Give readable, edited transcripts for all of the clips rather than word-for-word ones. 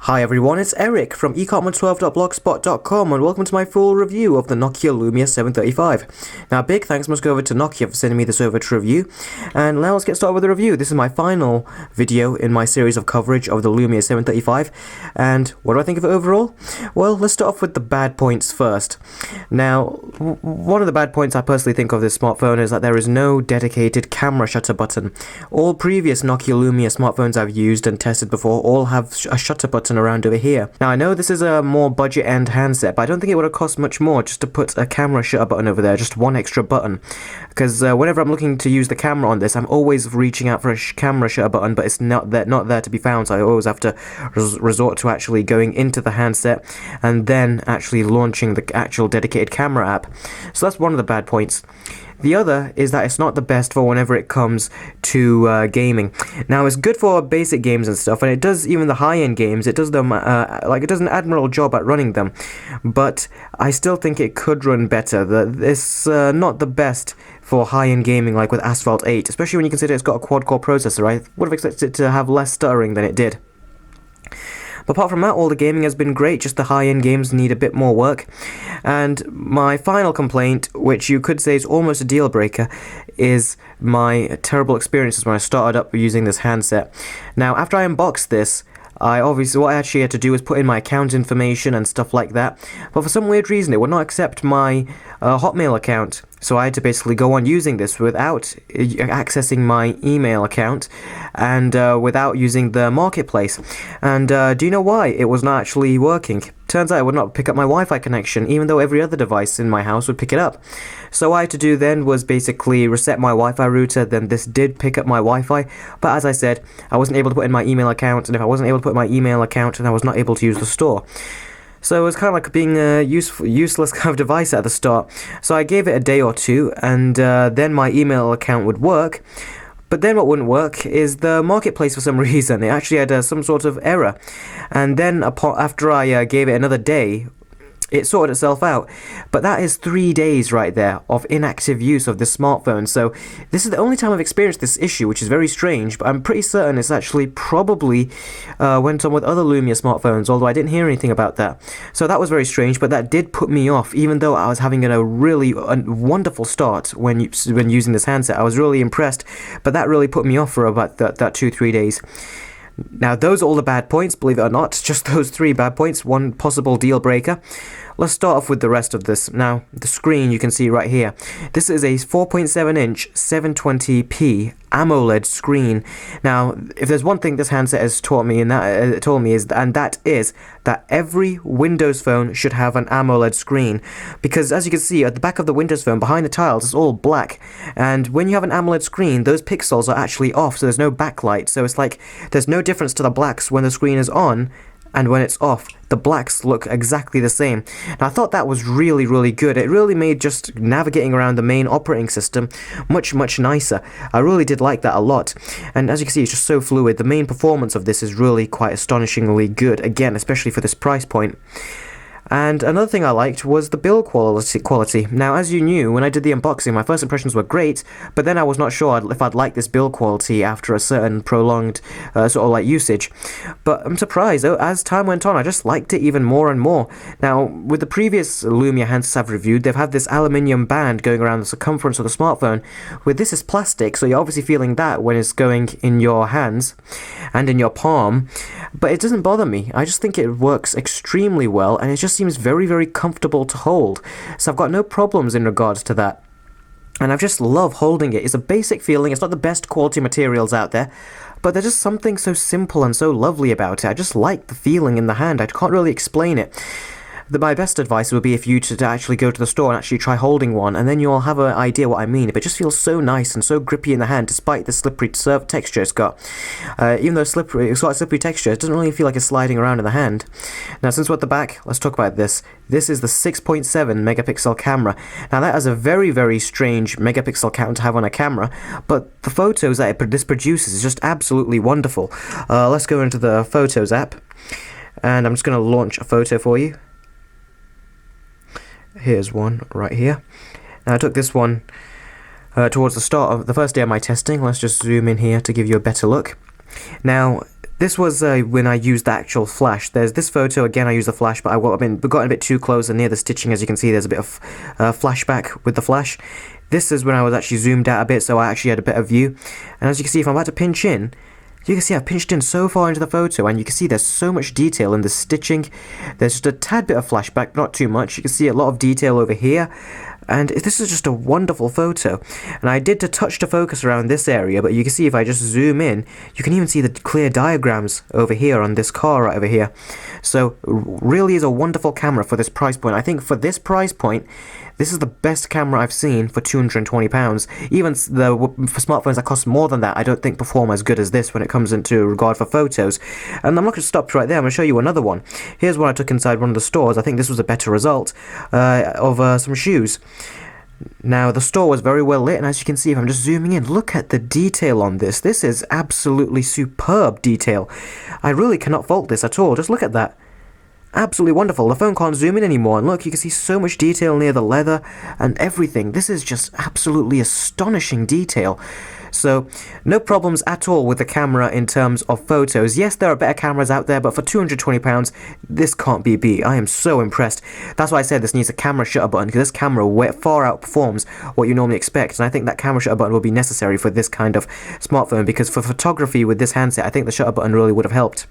Hi everyone, it's Eric from ecom12.blogspot.com and welcome to my full review of the Nokia Lumia 735. Now big thanks must go over to Nokia for sending me this over to review, and now let's get started with the review. This is my final video in my series of coverage of the Lumia 735, and what do I think of it overall? Well, let's start off with the bad points first. Now, one of the bad points I personally think of this smartphone is that there is no dedicated camera shutter button. All previous Nokia Lumia smartphones I've used and tested before all have a shutter button around over here. Now I know this is a more budget end handset, but I don't think it would have cost much more just to put a camera shutter button over there, just one extra button, because whenever I'm looking to use the camera on this, I'm always reaching out for a camera shutter button, but it's not there to be found, so I always have to resort to actually going into the handset and then actually launching the actual dedicated camera app. So that's one of the bad points. The other is that it's not the best for whenever it comes to gaming. Now it's good for basic games and stuff, and it does even the high-end games. It does them it does an admirable job at running them, but I still think it could run better. It's not the best for high-end gaming like with Asphalt 8, especially when you consider it's got a quad-core processor. I would have expected it to have less stuttering than it did. But apart from that, all the gaming has been great, just the high-end games need a bit more work. And my final complaint, which you could say is almost a deal breaker, is my terrible experiences when I started up using this handset. Now, after I unboxed this, what I actually had to do was put in my account information and stuff like that, but for some weird reason it would not accept my Hotmail account, so I had to basically go on using this without accessing my email account and without using the marketplace. And do you know why it was not actually working? Turns out it would not pick up my Wi-Fi connection, even though every other device in my house would pick it up. So what I had to do then was basically reset my Wi-Fi router. Then this did pick up my Wi-Fi, but as I said, I wasn't able to put in my email account, and if I wasn't able to put in my email account, then I was not able to use the store. So it was kind of like being a useless kind of device at the start. So I gave it a day or two, and then my email account would work. But then what wouldn't work is the marketplace for some reason. It actually had some sort of error. And then after I gave it another day, it sorted itself out. But that is 3 days right there of inactive use of this smartphone. So this is the only time I've experienced this issue, which is very strange, but I'm pretty certain it's actually probably went on with other Lumia smartphones, although I didn't hear anything about that. So that was very strange, but that did put me off, even though I was having a really wonderful start when using this handset. I was really impressed, but that really put me off for about that 2-3 days. Now those are all the bad points, believe it or not, just those 3 bad points, one possible deal breaker. Let's start off with the rest of this. Now, the screen you can see right here. This is a 4.7-inch 720p AMOLED screen. Now, if there's one thing this handset has taught me, and that is that every Windows phone should have an AMOLED screen, because as you can see at the back of the Windows phone, behind the tiles, it's all black, and when you have an AMOLED screen, those pixels are actually off, so there's no backlight. So it's like there's no difference to the blacks when the screen is on and when it's off. The blacks look exactly the same. Now I thought that was really, really good. It really made just navigating around the main operating system much, much nicer. I really did like that a lot. And as you can see, it's just so fluid. The main performance of this is really quite astonishingly good, again, especially for this price point. And another thing I liked was the build quality. Now, as you knew, when I did the unboxing, my first impressions were great, but then I was not sure if I'd like this build quality after a certain prolonged usage. But I'm surprised, though, as time went on, I just liked it even more and more. Now, with the previous Lumia handsets I've reviewed, they've had this aluminium band going around the circumference of the smartphone. With this, is plastic, so you're obviously feeling that when it's going in your hands and in your palm. But it doesn't bother me. I just think it works extremely well, and it just seems very, very comfortable to hold. So I've got no problems in regards to that. And I just love holding it. It's a basic feeling. It's not the best quality materials out there, but there's just something so simple and so lovely about it. I just like the feeling in the hand. I can't really explain it. My best advice would be if you to actually go to the store and actually try holding one, and then you'll have an idea what I mean. But it just feels so nice and so grippy in the hand, despite the slippery texture it's got. Even though it's got a slippery texture, it doesn't really feel like it's sliding around in the hand. Now, since we're at the back, let's talk about this. This is the 6.7 megapixel camera. Now, that is a very, very strange megapixel count to have on a camera, but the photos that this produces is just absolutely wonderful. Let's go into the Photos app, and I'm just going to launch a photo for you. Here's one right here. Now I took this one towards the start of the first day of my testing. Let's just zoom in here to give you a better look. Now This was when I used the actual flash. There's this photo, again I used the flash, but I got a bit too close, and near the stitching, as you can see, there's a bit of flashback with the flash. This is when I was actually zoomed out a bit, so I actually had a better view. And as you can see, if I'm about to pinch in, you can see I've pinched in so far into the photo, and you can see there's so much detail in the stitching. There's just a tad bit of flashback, not too much. You can see a lot of detail over here. And this is just a wonderful photo. And I did to touch to focus around this area, but you can see if I just zoom in, you can even see the clear diagrams over here on this car right over here. So really is a wonderful camera for this price point. I think for this price point, this is the best camera I've seen for £220. Even for smartphones that cost more than that, I don't think perform as good as this when it comes into regard for photos. And I'm not going to stop right there. I'm going to show you another one. Here's one I took inside one of the stores. I think this was a better result of some shoes. Now, the store was very well lit, and as you can see, if I'm just zooming in, look at the detail on this. This is absolutely superb detail. I really cannot fault this at all. Just look at that. Absolutely wonderful. The phone can't zoom in anymore, and look, you can see so much detail near the leather and everything. This is just absolutely astonishing detail. So, no problems at all with the camera in terms of photos. Yes, there are better cameras out there, but for £220, this can't be beat. I am so impressed. That's why I said this needs a camera shutter button, because this camera far outperforms what you normally expect, and I think that camera shutter button will be necessary for this kind of smartphone, because for photography with this handset, I think the shutter button really would have helped.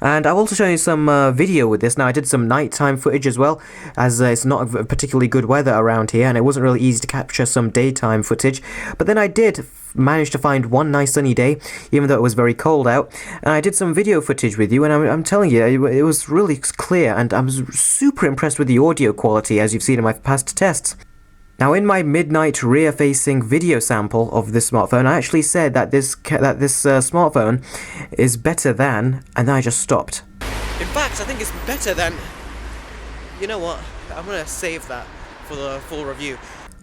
And I've also shown you some video with this. Now, I did some nighttime footage as well, as it's not particularly good weather around here, and it wasn't really easy to capture some daytime footage. But then I did manage to find one nice sunny day, even though it was very cold out, and I did some video footage with you, and I'm telling you, it was really clear, and I'm super impressed with the audio quality, as you've seen in my past tests. Now, in my midnight rear-facing video sample of this smartphone, I actually said that this smartphone is better than, and then I just stopped. In fact, I think it's better than... You know what? I'm going to save that for the full review.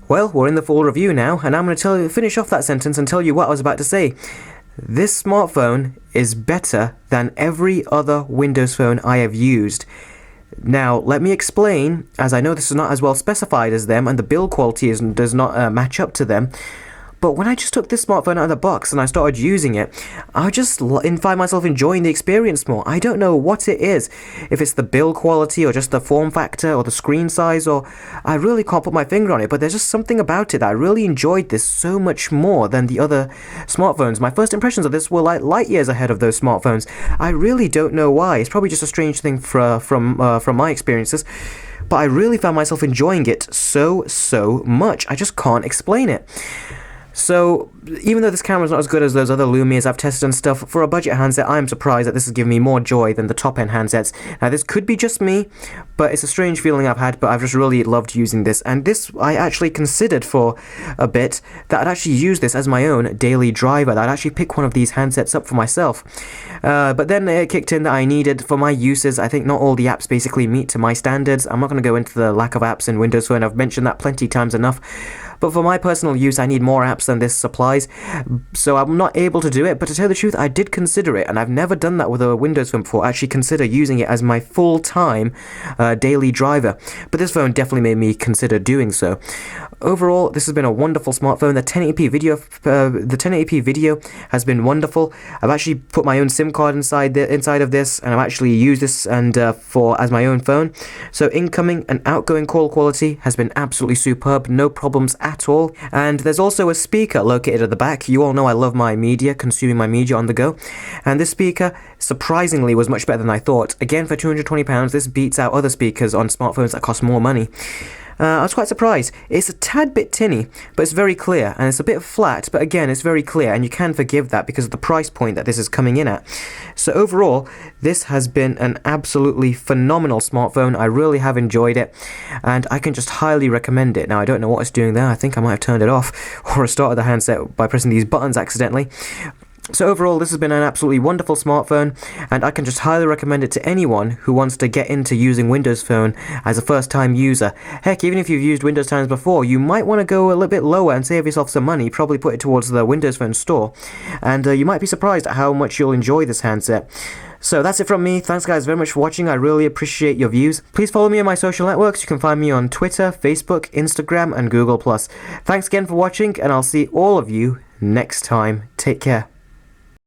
Well, we're in the full review now, and I'm going to finish off that sentence and tell you what I was about to say. This smartphone is better than every other Windows phone I have used. Now, let me explain, as I know this is not as well specified as them, and the build quality does not match up to them. But when I just took this smartphone out of the box and I started using it, I just find myself enjoying the experience more. I don't know what it is, if it's the build quality or just the form factor or the screen size, or I really can't put my finger on it, but there's just something about it that I really enjoyed this so much more than the other smartphones. My first impressions of this were like light years ahead of those smartphones. I really don't know why. It's probably just a strange thing from my experiences. But I really found myself enjoying it so much. I just can't explain it. So, even though this camera's not as good as those other Lumias I've tested and stuff, for a budget handset, I'm surprised that this has given me more joy than the top-end handsets. Now, this could be just me, but it's a strange feeling I've had, but I've just really loved using this. And this, I actually considered for a bit that I'd actually use this as my own daily driver, that I'd actually pick one of these handsets up for myself. But then it kicked in that I needed, for my uses, I think not all the apps basically meet to my standards. I'm not going to go into the lack of apps in Windows Phone, I've mentioned that plenty times enough. But for my personal use, I need more apps than this supplies, so I'm not able to do it. But to tell the truth, I did consider it, and I've never done that with a Windows phone before. Actually consider using it as my full-time daily driver. But this phone definitely made me consider doing so. Overall, this has been a wonderful smartphone. The 1080p video has been wonderful. I've actually put my own SIM card inside of this, and I've actually used this as my own phone. So incoming and outgoing call quality has been absolutely superb. No problems at all. And there's also a speaker located at the back. You all know I love my media, consuming my media on the go. And this speaker, surprisingly, was much better than I thought. Again, for £220, this beats out other speakers on smartphones that cost more money. I was quite surprised. It's a tad bit tinny, but it's very clear, and it's a bit flat, but again, it's very clear, and you can forgive that because of the price point that this is coming in at. So overall, this has been an absolutely phenomenal smartphone. I really have enjoyed it, and I can just highly recommend it. Now, I don't know what it's doing there. I think I might have turned it off, or restarted the handset by pressing these buttons accidentally. So overall, this has been an absolutely wonderful smartphone, and I can just highly recommend it to anyone who wants to get into using Windows Phone as a first-time user. Heck, even if you've used Windows times before, you might want to go a little bit lower and save yourself some money, probably put it towards the Windows Phone store, and you might be surprised at how much you'll enjoy this handset. So that's it from me. Thanks guys very much for watching. I really appreciate your views. Please follow me on my social networks. You can find me on Twitter, Facebook, Instagram, and Google+. Thanks again for watching, and I'll see all of you next time. Take care.